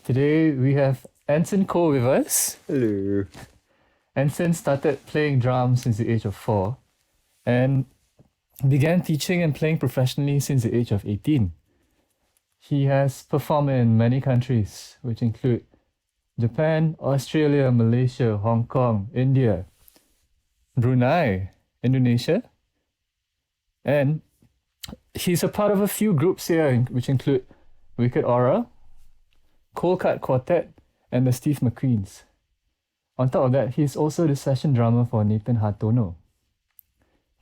Today we have Anson Koh with us. Hello. Anson started playing drums since the age of 4 and began teaching and playing professionally since the age of 18. He has performed in many countries, which include Japan, Australia, Malaysia, Hong Kong, India, Brunei, Indonesia, and he's a part of a few groups here, which include Wicked Aura, Cut Quartet, and the Steve Mcqueens. On top of that, he's also the session drummer for Nathan Hartono.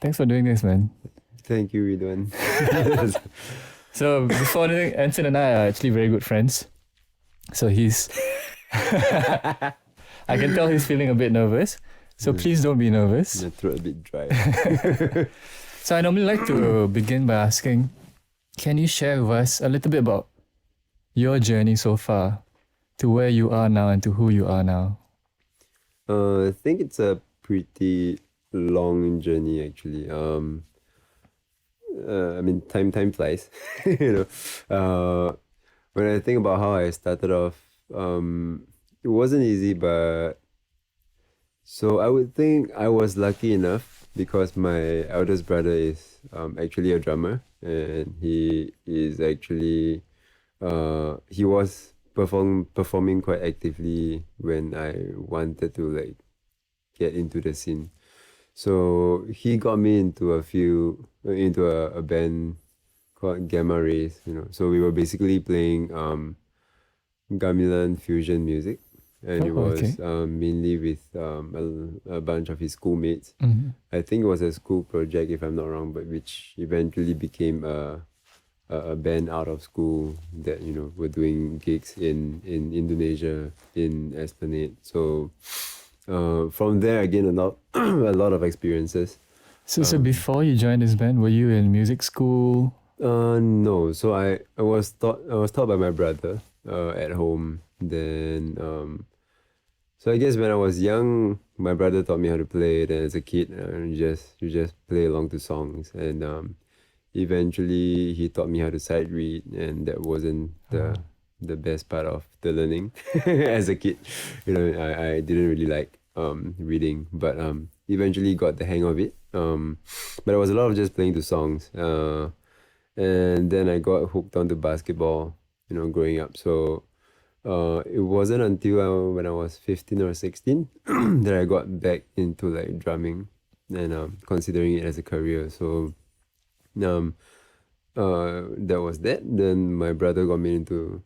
Thanks for doing this, man. Thank you, Ridwan. So before anything, Anson and I are actually very good friends. So he's... I can tell he's feeling a bit nervous. So please don't be nervous. My throat a bit dry. So I normally like to begin by asking, can you share with us a little bit about your journey so far to where you are now and to who you are now? I think it's a pretty long journey, actually. I mean, time flies. you know, when I think about how I started off, it wasn't easy, but so I would think I was lucky enough because my eldest brother is actually a drummer, and he is actually he was performing quite actively when I wanted to like get into the scene. So he got me into a band called Gamma Rays, So we were basically playing gamelan fusion music, and it was mainly with a bunch of his schoolmates. Mm-hmm. I think it was a school project, if I'm not wrong, but which eventually became a band out of school that were doing gigs in Indonesia, in Esplanade. So from there I gained a lot of experiences. So before you joined this band, were you in music school? No. So I was taught by my brother at home. Then so I guess when I was young, my brother taught me how to play. Then as a kid, you just play along to songs, and eventually he taught me how to sight read, and that wasn't the best part of the learning as a kid. I didn't really like reading, but eventually got the hang of it. But it was a lot of just playing the songs, and then I got hooked onto basketball, growing up. So it wasn't until when I was 15 or 16 that I got back into like drumming and considering it as a career. So that was that. Then my brother got me into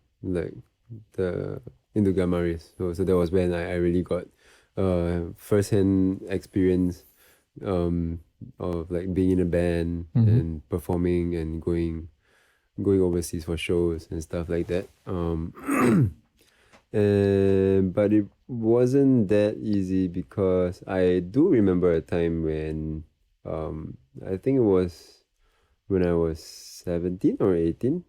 Gamma Rays. So that was when I really got first-hand experience of like being in a band and performing and going overseas for shows and stuff like that. But it wasn't that easy because I do remember a time when I think it was when I was 17 or 18.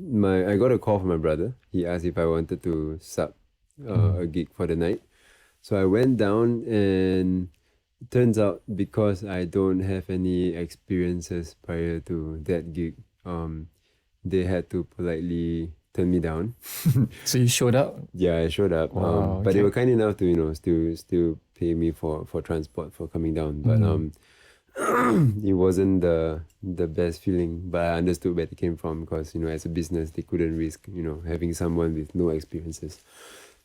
I got a call from my brother. He asked if I wanted to sub a gig for the night. So I went down, and it turns out because I don't have any experiences prior to that gig, they had to politely turn me down. So you showed up? Yeah, I showed up. Wow, but they were kind enough to still pay me for transport for coming down. But it wasn't the best feeling, but I understood where it came from because as a business they couldn't risk having someone with no experiences.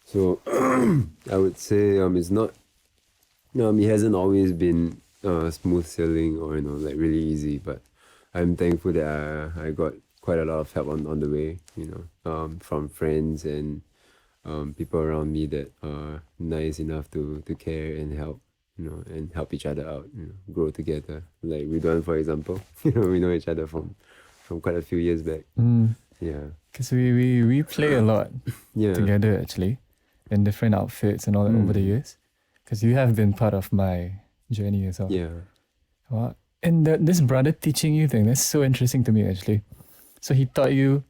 So I would say it's not it hasn't always been smooth sailing or like really easy, but I'm thankful that I got quite a lot of help on the way, from friends and people around me that are nice enough to care and help. And help each other out, grow together. Like Ridwan, for example, we know each other from quite a few years back. Yeah. Because we play a lot together actually, in different outfits and all that over the years. Because you have been part of my journey as well. Yeah. Wow. And this brother teaching you thing, that's so interesting to me actually. So he taught you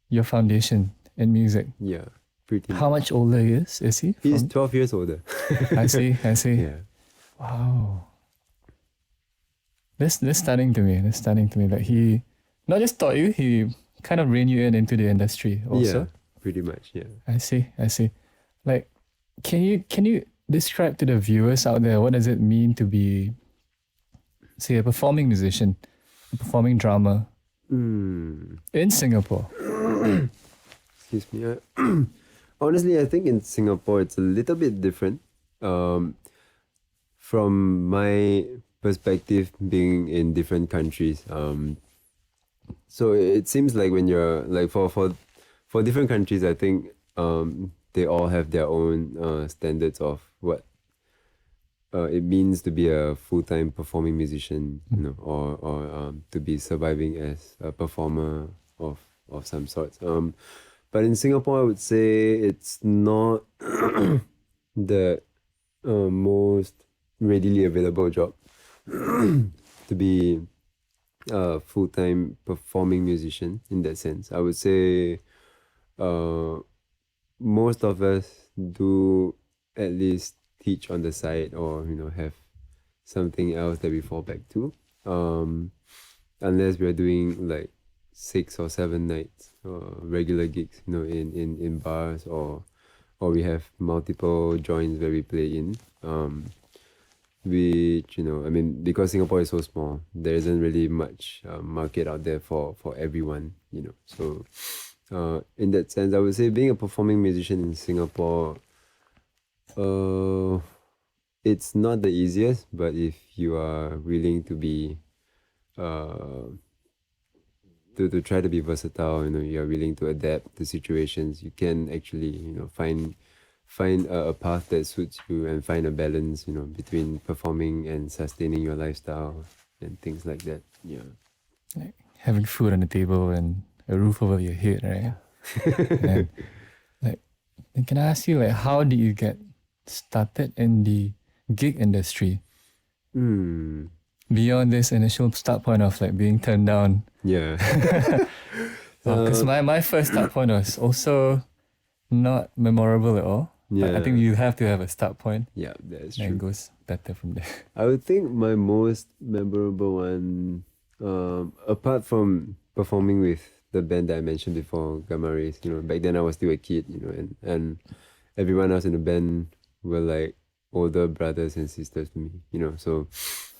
your foundation in music. Yeah. Pretty. How much older is he? He's 12 years older. I see. Yeah. Wow. That's stunning to me. That he not just taught you, he kind of rein you into the industry also? Yeah, pretty much. Yeah. I see. Like, can you describe to the viewers out there what does it mean to be, say, a performing musician, a performing drummer in Singapore? Excuse me. Honestly, I think in Singapore it's a little bit different. From my perspective, being in different countries. So it seems like when you're like for different countries, I think they all have their own standards of what it means to be a full-time performing musician, you know, or to be surviving as a performer of some sorts. But in Singapore, I would say it's not the most readily available job to be a full-time performing musician in that sense. I would say most of us do at least teach on the side, or you know, have something else that we fall back to, unless we're doing like 6 or 7 nights regular gigs, you know, in bars, or we have multiple joints where we play in, which, you know, I mean, because Singapore is so small, there isn't really much market out there for everyone, you know. So in that sense, I would say being a performing musician in Singapore, it's not the easiest, but if you are willing to be to try to be versatile, you know, you're willing to adapt to situations, you can actually, you know, find a path that suits you and find a balance, you know, between performing and sustaining your lifestyle and things like that. Yeah. Like having food on the table and a roof over your head, right? And like, can I ask you, like, how did you get started in the gig industry? Beyond this initial start point of like being turned down. Yeah. Because my first start point was also not memorable at all. But I think you have to have a start point. Yeah, that's And true. it goes better from there. I would think my most memorable one, apart from performing with the band that I mentioned before, Ayres, you know, back then I was still a kid, you know, and everyone else in the band were like older brothers and sisters to me, you know. So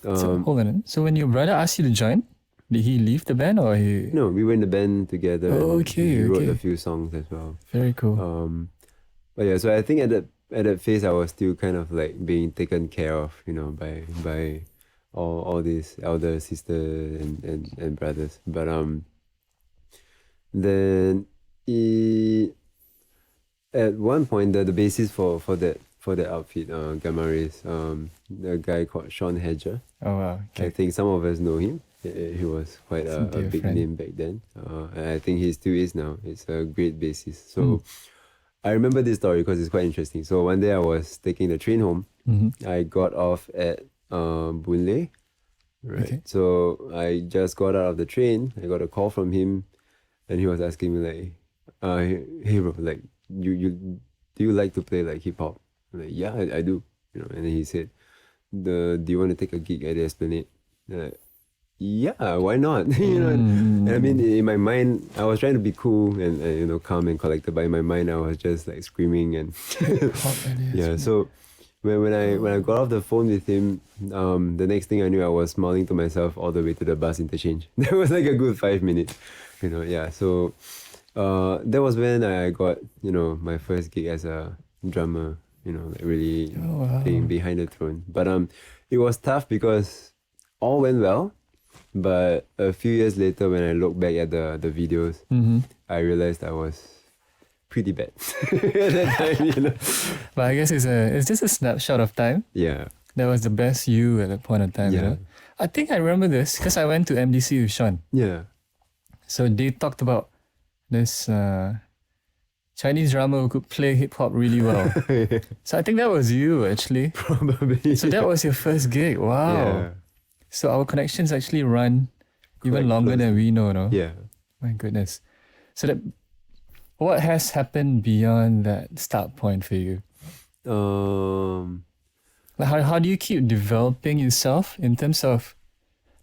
Hold on. So when your brother asked you to join, did he leave the band or he? no, we were in the band together. Oh, and okay, we wrote okay. a few songs as well. Very cool. But yeah, so I think at that phase I was still kind of like being taken care of, you know, by all these elder sisters and brothers. But then at one point the basis for that outfit, Gamaris, a guy called Sean Hedger. Oh wow. I Okay. think some of us know him. He was quite a dear big friend. name back then. And I think he still is now. It's a great bassist. So I remember this story because it's quite interesting. So one day I was taking the train home. I got off at Brunei. Right. Okay. So I just got out of the train. I got a call from him, and he was asking me like, "Hey bro, like you do you like to play like hip hop?" I'm like, "Yeah, I do." You know. And then he said, "Do you want to take a gig at the Esplanade?" And I'm like, yeah, why not? You know. And I mean, in my mind, I was trying to be cool and you know, calm and collected. But in my mind, I was just like screaming and yeah. So when I got off the phone with him, the next thing I knew, I was smiling to myself all the way to the bus interchange. That was like a good 5 minutes, you know. Yeah. So that was when I got, you know, my first gig as a drummer. You know, like really being behind the throne. But it was tough because all went well. But a few years later, when I look back at the videos, I realized I was pretty bad at that time, you know. But I guess it's just a snapshot of time. Yeah. That was the best you at that point in time, you Yeah. know. I think I remember this because I went to MDC with Sean. Yeah. So they talked about this Chinese drummer who could play hip hop really well. So I think that was you actually. Probably. So that was your first gig. Wow. Yeah. So our connections actually run even Quite longer than close. we know, no? Yeah. My goodness. So that, what has happened beyond that start point for you? Like how do you keep developing yourself in terms of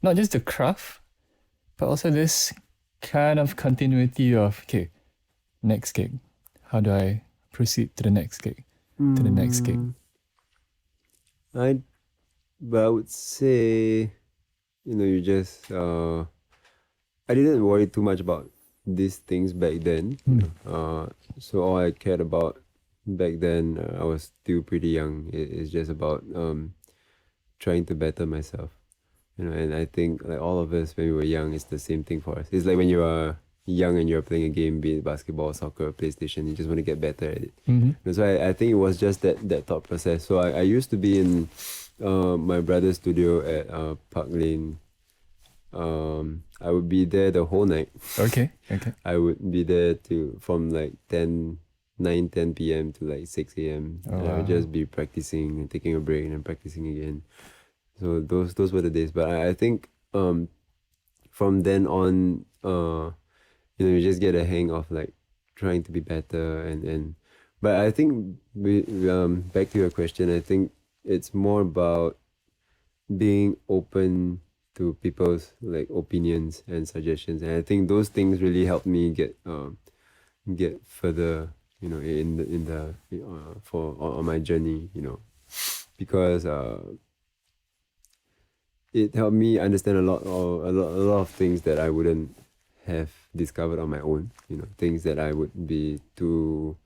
not just the craft, but also this kind of continuity of, okay, next gig. How do I proceed to the next gig? To the next gig. But I would say, you just I didn't worry too much about these things back then. So all I cared about back then, I was still pretty young. It's just about trying to better myself. And I think like all of us when we were young, it's the same thing for us. It's like when you are young and you're playing a game, be it basketball, soccer, PlayStation, you just want to get better at it. And so I think it was just that thought process. So I used to be in my brother's studio at Park Lane. I would be there the whole night. Okay. I would be there from like 10 p.m. to like 6 a.m. Oh, and I would wow. just be practicing and taking a break and then practicing again. So those were the days. But I think from then on, you just get a hang of like trying to be better and but I think back to your question, I think it's more about being open to people's like opinions and suggestions, and I think those things really helped me get further, in the on my journey, because it helped me understand a lot of things that I wouldn't have discovered on my own. Things that I would be too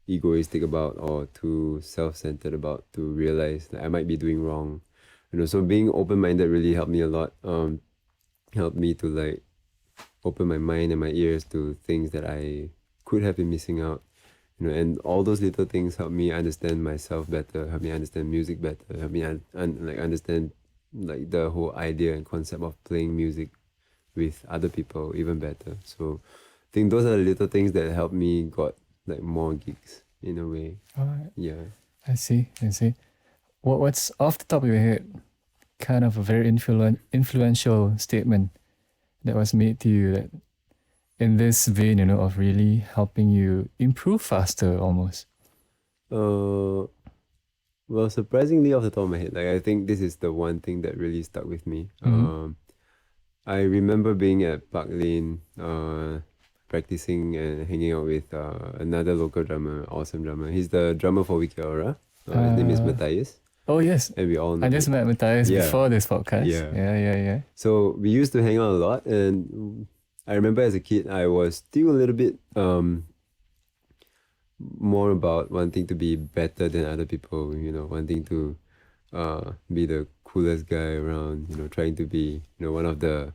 egoistic about or too self-centered about to realize that I might be doing wrong. So being open-minded really helped me a lot. Helped me to like open my mind and my ears to things that I could have been missing out. And all those little things helped me understand myself better, helped me understand music better, helped me understand like the whole idea and concept of playing music with other people even better. So I think those are the little things that helped me got like more gigs in a way. All right. Yeah. I see. What's off the top of your head, kind of a very influential statement that was made to you that in this vein, of really helping you improve faster almost? Well, surprisingly off the top of my head, like I think this is the one thing that really stuck with me. I remember being at Park Lane, practicing and hanging out with another local drummer, awesome drummer. He's the drummer for Wiki Aura. His name is Matthias. Oh, yes. And we all know I just him. met Matthias Yeah. before this podcast. Yeah. Yeah. So we used to hang out a lot, and I remember as a kid, I was still a little bit more about wanting to be better than other people, wanting to be the coolest guy around, trying to be, one of the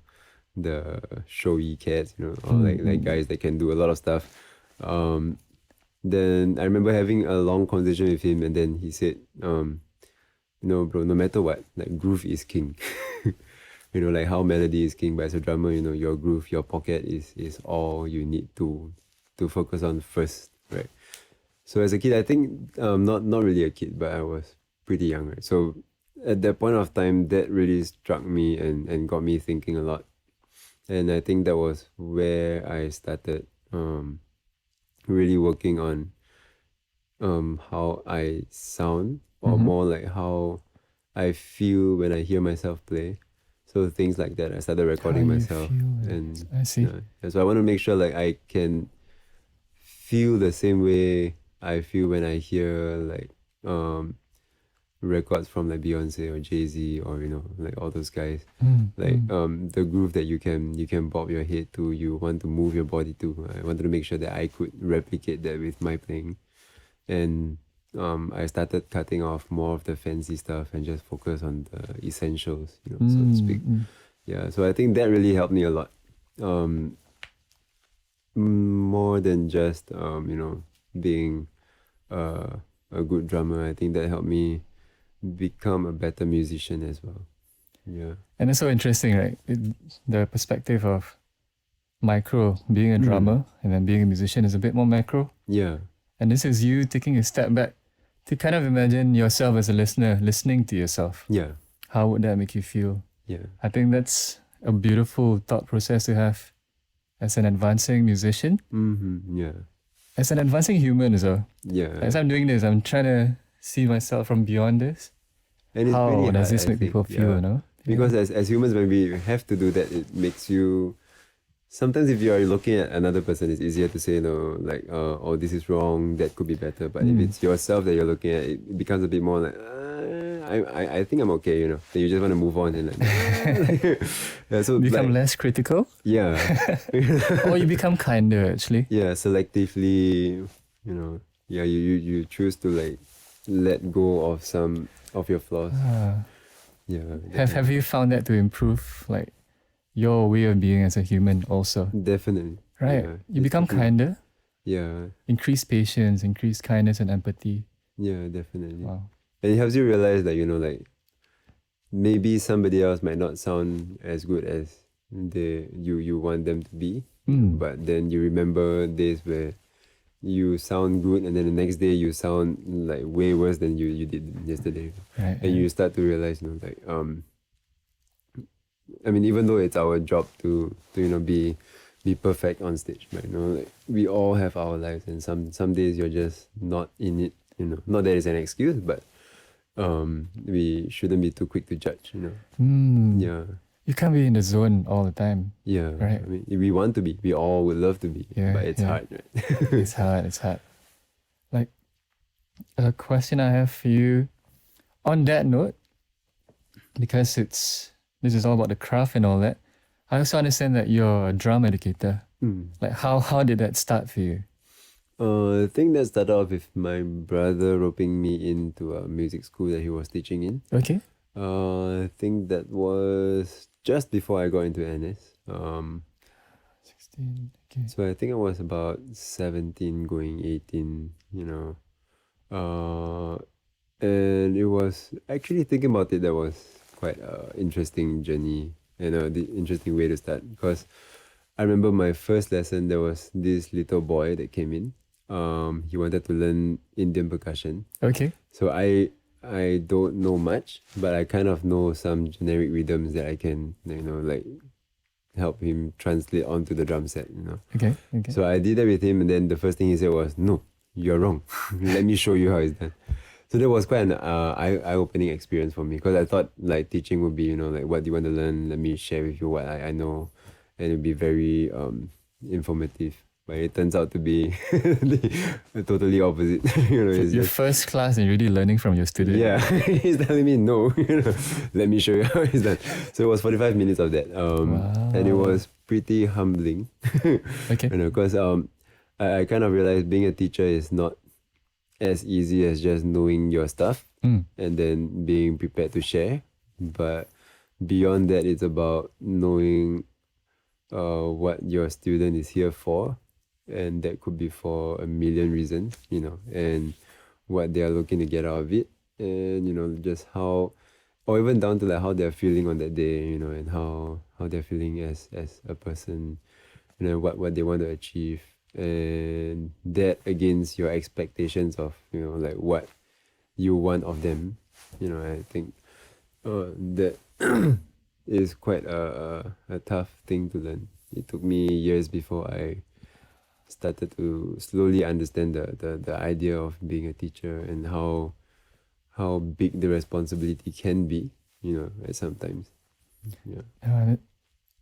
showy cats, or like guys that can do a lot of stuff. Then I remember having a long conversation with him, and then he said, bro, no matter what, like groove is king. Like how melody is king, but as a drummer, your groove, your pocket is all you need to focus on first, right? So as a kid, I think not really a kid, but I was pretty young, right? So at that point of time, that really struck me and got me thinking a lot. And I think that was where I started really working on how I sound, or more like how I feel when I hear myself play. So things like that, I started recording How you myself, feel, and I see. yeah, so I want to make sure like I can feel the same way I feel when I hear like records from like Beyonce or Jay-Z or like all those guys. Like the groove that you can bob your head to, you want to move your body to. I wanted to make sure that I could replicate that with my playing, and I started cutting off more of the fancy stuff and just focus on the essentials, so to speak. Yeah, so I think that really helped me a lot. More than just being a good drummer. I think that helped me become a better musician as well. Yeah. And it's so interesting, right? The perspective of micro, being a drummer, and then being a musician is a bit more macro. Yeah. And this is you taking a step back to kind of imagine yourself as a listener, listening to yourself. Yeah. How would that make you feel? Yeah. I think that's a beautiful thought process to have as an advancing musician, Yeah. as an advancing human as well. Yeah. As I'm doing this, I'm trying to see myself from beyond this. And it's How pretty does hard, this I make think. people feel, Yeah. Because as humans, when we have to do that, it makes you sometimes if you are looking at another person, it's easier to say, no, like, oh, this is wrong, that could be better. But if it's yourself that you're looking at, it becomes a bit more like, I think I'm okay, you know. Then you just want to move on and like, yeah, so Become like, less critical? yeah. Or you become kinder, actually. Yeah, selectively, you know, yeah, you choose to like let go of some of your flaws. Yeah. Have you found that to improve, like, your way of being as a human also? Definitely. Right? Yeah, You become kinder, yeah, increase patience, increase kindness and empathy. yeah, definitely. Wow. And it helps you realize that, you know, like maybe somebody else might not sound as good as you want them to be. But then you remember days where you sound good and then the next day you sound like way worse than you did yesterday. Right. And you start to realize, you know, like I mean, even though it's our job to you know be perfect on stage, right? You know, like we all have our lives, and some days you're just not in it. You know, not that it's an excuse, but we shouldn't be too quick to judge. You know, yeah, You can't be in the zone all the time. yeah. Right. I mean, we want to be, we all would love to be, Yeah, but it's yeah. hard, right? It's hard. Like, a question I have for you on that note, because this is all about the craft and all that. I also understand that you're a drum educator. Like, how did that start for you? I think that started off with my brother roping me into a music school that he was teaching in. Okay. I think that was just before I got into NS. 16. Okay. So I think I was about 17 going 18, you know. And it was actually, thinking about it, that was quite an interesting journey and the interesting way to start, because I remember my first lesson, there was this little boy that came in. He wanted to learn Indian percussion. Okay. So I don't know much, but I kind of know some generic rhythms that I can, you know, like help him translate onto the drum set, you know. Okay. So I did that with him, and then the first thing he said was, "No, you're wrong. Let me show you how it's done." So that was quite an eye-opening experience for me, because I thought like teaching would be, you know, like, what do you want to learn? Let me share with you what I know, and it'd be very informative. But it turns out to be the totally opposite. You know, it's Your just, first class and you're really learning from your student. yeah, he's telling me no. You know, let me show you how it's done. So it was 45 minutes of that, and it was pretty humbling. Okay. You know, because I kind of realized being a teacher is not as easy as just knowing your stuff and then being prepared to share. But beyond that, it's about knowing what your student is here for, and that could be for a million reasons, you know, and what they are looking to get out of it, and, you know, just how, or even down to like how they're feeling on that day, you know, and how they're feeling as a person, you know, what they want to achieve, and that against your expectations of, you know, like what you want of them. You know, I think that is quite a tough thing to learn. It took me years before I started to slowly understand the idea of being a teacher, and how big the responsibility can be, you know, at sometimes. Yeah.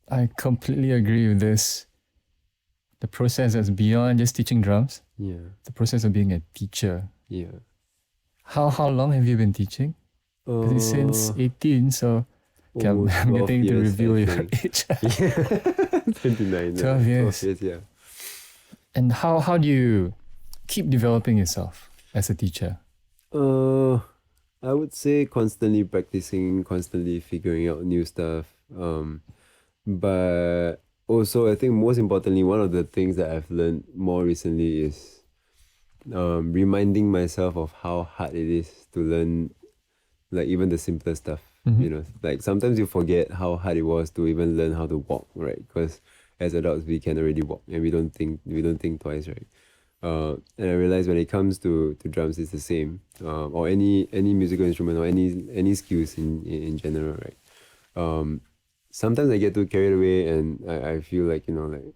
I completely agree with this. The process is beyond just teaching drums. Yeah. The process of being a teacher. Yeah. How long have you been teaching? 'Cause it's since 18, so okay, I'm almost 12 getting to years, reveal I your think. age. 29. 12 years. 12 years, yeah. And how do you keep developing yourself as a teacher? I would say constantly practicing, constantly figuring out new stuff. But also, I think most importantly, one of the things that I've learned more recently is reminding myself of how hard it is to learn, like, even the simpler stuff. You know, like sometimes you forget how hard it was to even learn how to walk, right? Because as adults we can already walk, and we don't think twice, right? And I realize when it comes to drums, it's the same, or any musical instrument, or any skills in general, right? Sometimes I get too carried away, and I feel like, you know, like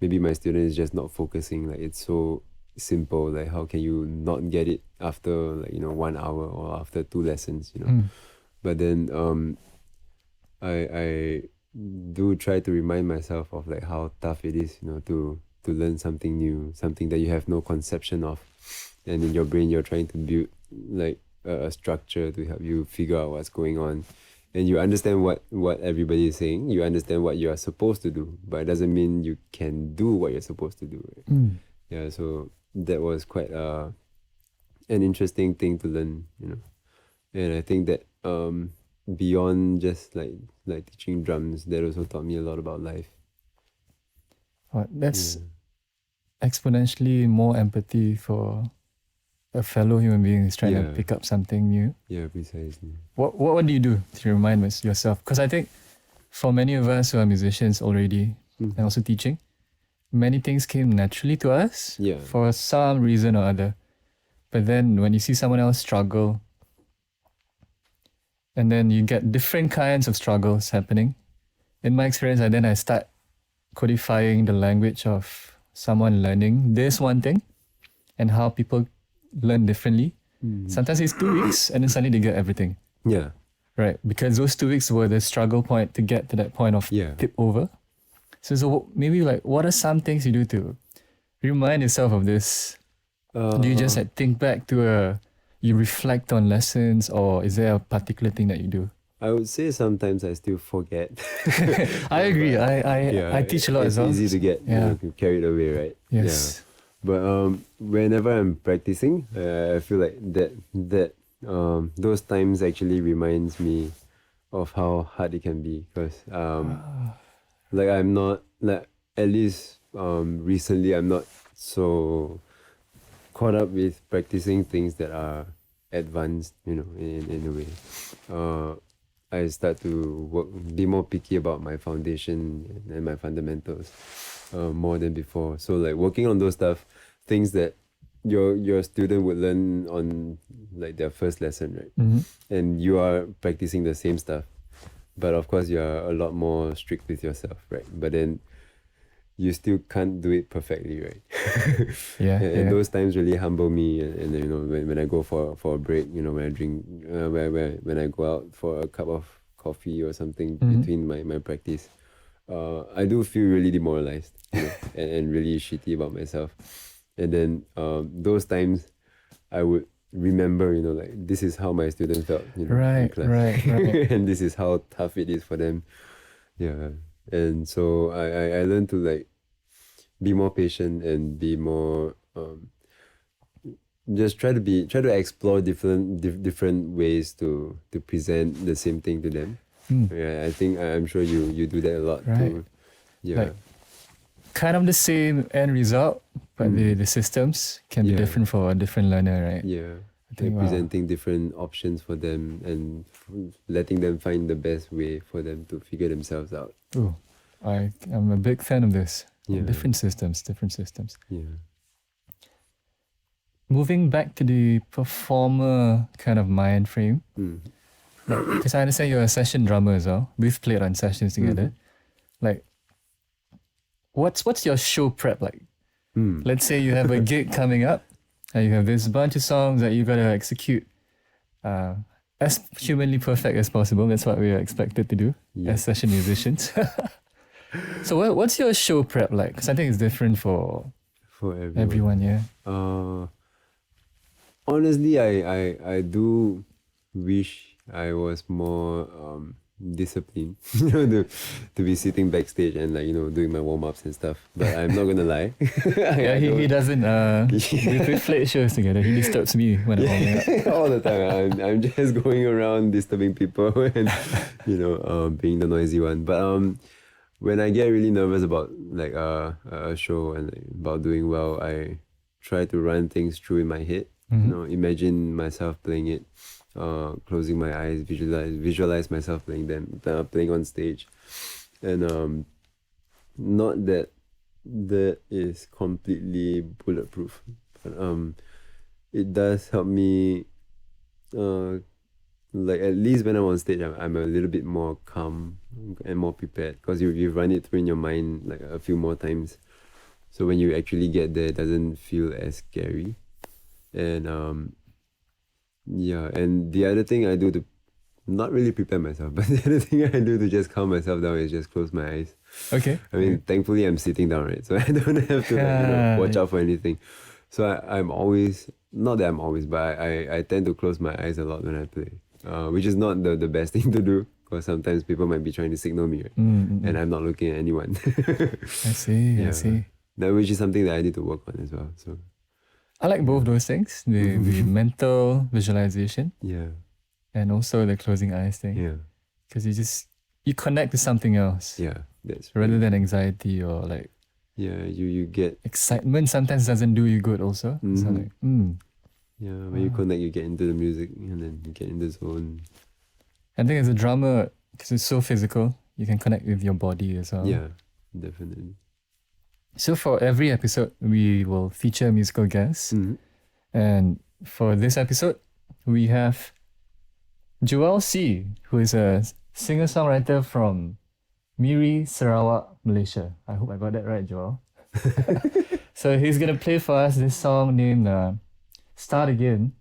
maybe my student is just not focusing. Like, it's so simple. Like, how can you not get it after, like, you know, 1 hour or after 2 lessons, you know? But then I do try to remind myself of like how tough it is, to learn something new, something that you have no conception of, and in your brain you're trying to build like a structure to help you figure out what's going on, and you understand what everybody is saying, you understand what you are supposed to do, but it doesn't mean you can do what you're supposed to do. Right? Yeah, so that was quite an interesting thing to learn, and I think that beyond just like teaching drums, that also taught me a lot about life. That's exponentially more empathy for a fellow human being who's trying to pick up something new. Yeah, precisely. What do you do to remind yourself? Because I think for many of us who are musicians already and also teaching, many things came naturally to us for some reason or other. But then when you see someone else struggle, and then you get different kinds of struggles happening. In my experience, I start codifying the language of someone learning this one thing and how people learn differently. Sometimes it's 2 weeks and then suddenly they get everything. Yeah. Right. Because those 2 weeks were the struggle point to get to that point of tip over. So maybe like, what are some things you do to remind yourself of this? Do you just like think back to you reflect on lessons, or is there a particular thing that you do? I would say sometimes I still forget. I agree. I teach a lot as well. It's easy to get carried away, right? Yes. Yeah. But whenever I'm practicing, I feel like that those times actually reminds me of how hard it can be, because like I'm not like, at least recently I'm not so caught up with practicing things that are advanced, in a way. I start to be more picky about my foundation and my fundamentals more than before. So like working on those stuff, things that your student would learn on like their first lesson, right? And you are practicing the same stuff, but of course you are a lot more strict with yourself, right? But then you still can't do it perfectly, right? And those times really humble me, and when I go for a break, when I drink, when I go out for a cup of coffee or something between my practice, I do feel really demoralized, and really shitty about myself. And then those times I would remember, like, this is how my students felt, in class. Right. And this is how tough it is for them. Yeah. And so I learned to like be more patient and be more just try to explore different ways to present the same thing to them. Yeah, I think I'm sure you do that a lot too. Yeah. Like, kind of the same end result, but the systems can be different for a different learner, right? Yeah. Presenting different options for them and letting them find the best way for them to figure themselves out. Oh, I'm a big fan of this. Different systems. Yeah. Moving back to the performer kind of mind frame, because I understand you're a session drummer as well. We've played on sessions together. Like, what's your show prep like? Let's say you have a gig coming up, and you have this bunch of songs that you gotta execute as humanly perfect as possible. That's what we are expected to do as session musicians. So what's your show prep like? Because I think it's different for everyone. Honestly, I do wish I was more disciplined, to be sitting backstage and like doing my warm-ups and stuff. But I'm not gonna lie. He doesn't. We played shows together. He disturbs me when I'm warming up. All the time. I'm just going around disturbing people and being the noisy one. But when I get really nervous about like a show and like, about doing well, I try to run things through in my head. Imagine myself playing it, closing my eyes, visualize myself playing on stage, and not that is completely bulletproof, but it does help me. Like at least when I'm on stage, I'm a little bit more calm and more prepared because you run it through in your mind like a few more times. So when you actually get there, it doesn't feel as scary. And and the other thing I do to not really prepare myself, but the other thing I do to just calm myself down is just close my eyes. Okay. I mean, thankfully I'm sitting down, right? So I don't have to watch out for anything. So I'm always, not that I'm always, but I tend to close my eyes a lot when I play, which is not the best thing to do because sometimes people might be trying to signal me, right? And I'm not looking at anyone. I see. I see. That, which is something that I need to work on as well. So I like both those things, the mental visualization yeah, and also the closing eyes thing. yeah, Because you connect to something else yeah. That's rather than anxiety or like yeah. You get excitement sometimes doesn't do you good also. So like, yeah. When you connect, you get into the music and then you get in the zone. I think as a drummer, because it's so physical, you can connect with your body as well. Yeah, definitely. So for every episode, we will feature a musical guest. And for this episode, we have Joel C, who is a singer-songwriter from Miri, Sarawak, Malaysia. I hope I got that right, Joel. So he's going to play for us this song named Start Again.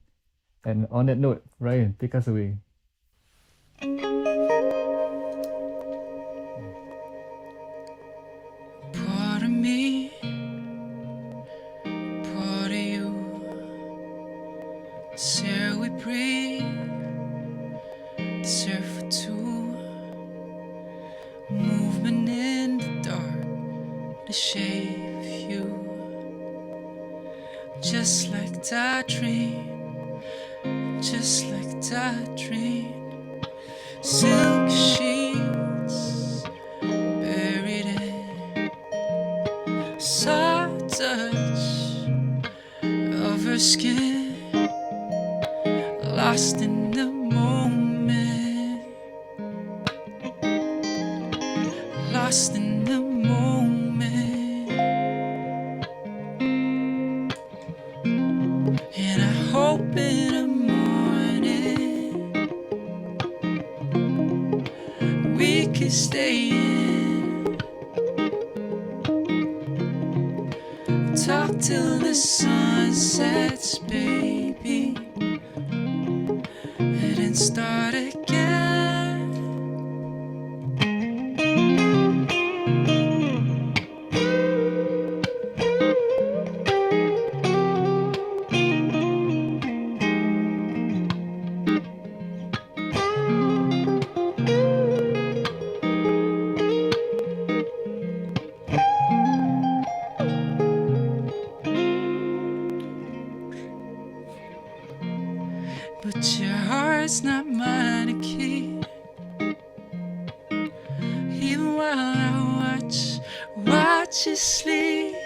And on that note, Ryan, take us away. Part of me, part of you. Share we breathe, share for two. Movement in the dark, the shape of you. Just like that dream, just like that dream. Silk sheets buried in soft touch of her skin, lost in the moment, lost in the moment. And I hope in the morning we can stay in, talk till the sun sets, baby, and then start again. But your heart's not mine to keep. Even while I watch you sleep,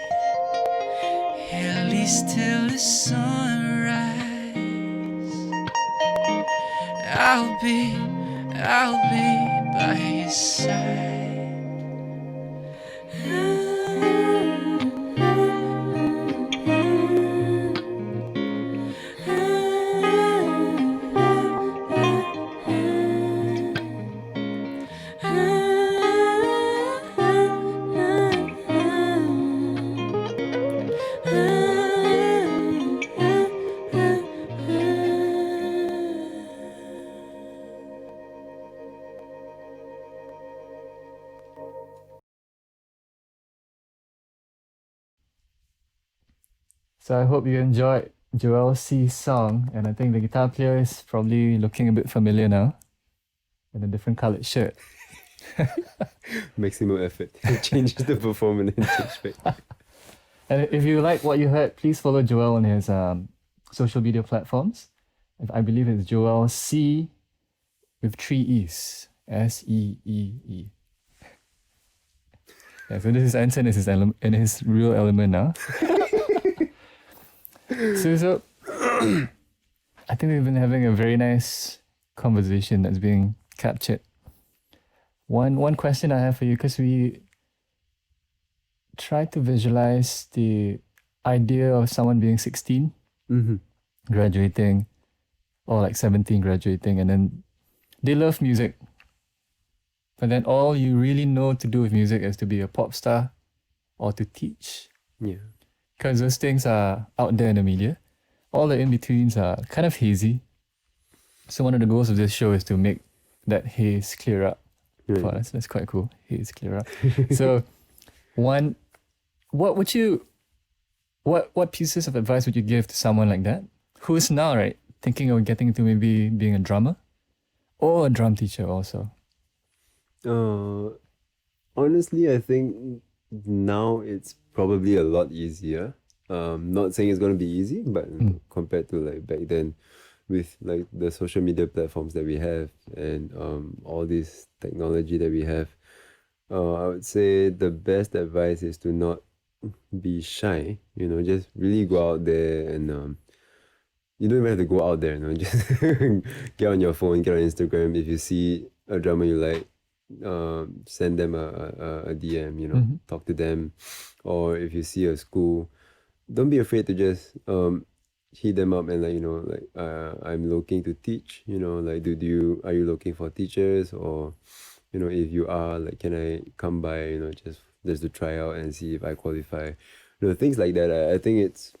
at least till the sunrise. I'll be by your side. So I hope you enjoyed Joel C's song, and I think the guitar player is probably looking a bit familiar now in a different colored shirt. Maximum effort. Changes the performance and change back. And if you like what you heard, please follow Joel on his social media platforms. I believe it's Joel C with 3 E's. S-E-E-E. Yeah, so this is Anson in his real element now. So I think we've been having a very nice conversation that's being captured. One question I have for you, because we try to visualize the idea of someone being 16, graduating, or like 17 graduating, and then they love music. But then all you really know to do with music is to be a pop star or to teach. Yeah. Because those things are out there in the media. All the in-betweens are kind of hazy. So one of the goals of this show is to make that haze clear up for Right. us. That's quite cool. Haze clear up. So, one, what would you, what pieces of advice would you give to someone like that who's now right thinking of getting into maybe being a drummer or a drum teacher also? Uh, Honestly, I think now it's probably a lot easier. Not saying it's gonna be easy, but compared to like back then, with like the social media platforms that we have and all this technology that we have, I would say the best advice is to not be shy. Just really go out there and you don't even have to go out there. Just get on your phone, get on Instagram. If you see a drummer you like, send them a DM. Talk to them, or if you see a school, don't be afraid to just hit them up and I'm looking to teach. Like are you looking for teachers, or if you are, like, can I come by, just to try out and see if I qualify, things like that. I think it's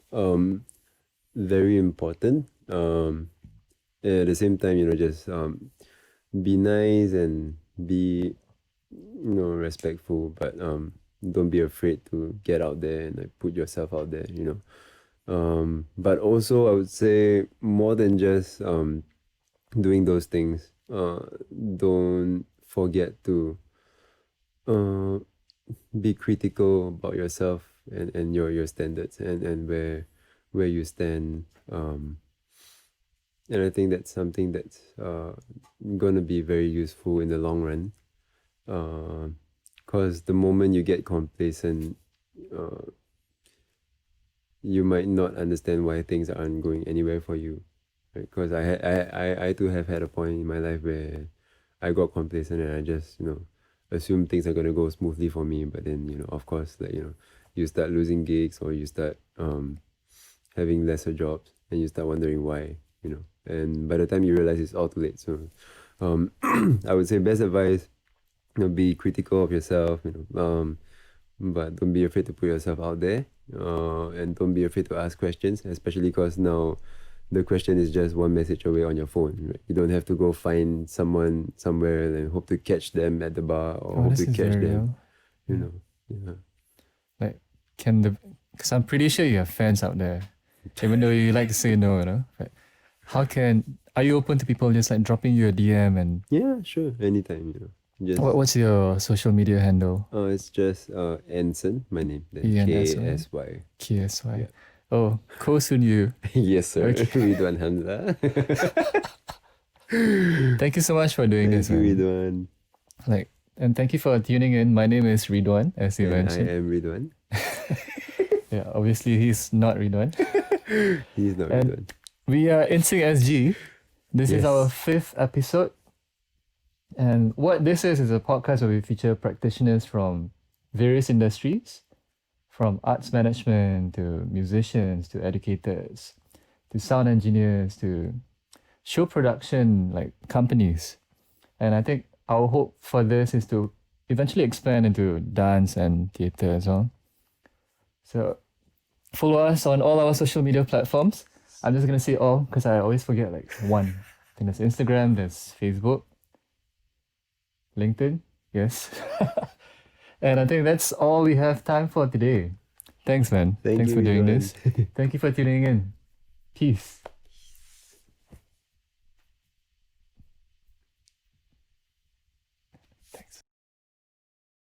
very important. At the same time, just be nice and be respectful, but don't be afraid to get out there and like put yourself out there. But also I would say, more than just doing those things, don't forget to be critical about yourself and your standards and where you stand. And I think that's something that's gonna be very useful in the long run. Because the moment you get complacent, you might not understand why things aren't going anywhere for you. Right? Because I too have had a point in my life where I got complacent and I just assume things are gonna go smoothly for me. But then of course, like you start losing gigs, or you start having lesser jobs, and you start wondering why. And by the time you realize, it's all too late. So I would say best advice, be critical of yourself, but don't be afraid to put yourself out there, and don't be afraid to ask questions, especially because now the question is just one message away on your phone. Right? You don't have to go find someone somewhere and hope to catch them at the bar, or hope This to is catch very them. real. Yeah. Like, because I'm pretty sure you have fans out there, even though you like to say no, but are you open to people just like dropping you a DM and Yeah, sure. Anytime, Just what's your social media handle? it's just Anson, my name. Then ENSY. KSY. KSY. Yeah. Oh, Koh Soon Yu. Yes, sir. Okay. Ridwan Hamza. Thank you so much for doing Thank this, you, man. Ridwan. And thank you for tuning in. My name is Ridwan, as you And I mentioned. am Ridwan. Yeah, obviously he's not Ridwan. He's not And Ridwan. we are INSYNC SG. This is Yes. our 5th episode. And what this is a podcast where we feature practitioners from various industries, from arts management to musicians to educators to sound engineers to show production like companies. And I think our hope for this is to eventually expand into dance and theatre as well. So follow us on all our social media platforms. I'm just gonna say all because I always forget like one. I think there's Instagram, there's Facebook, LinkedIn, yes. And I think that's all we have time for today. Thanks, man. Thank Thanks you, for doing Ridwan. this. Thank you for tuning in. Peace.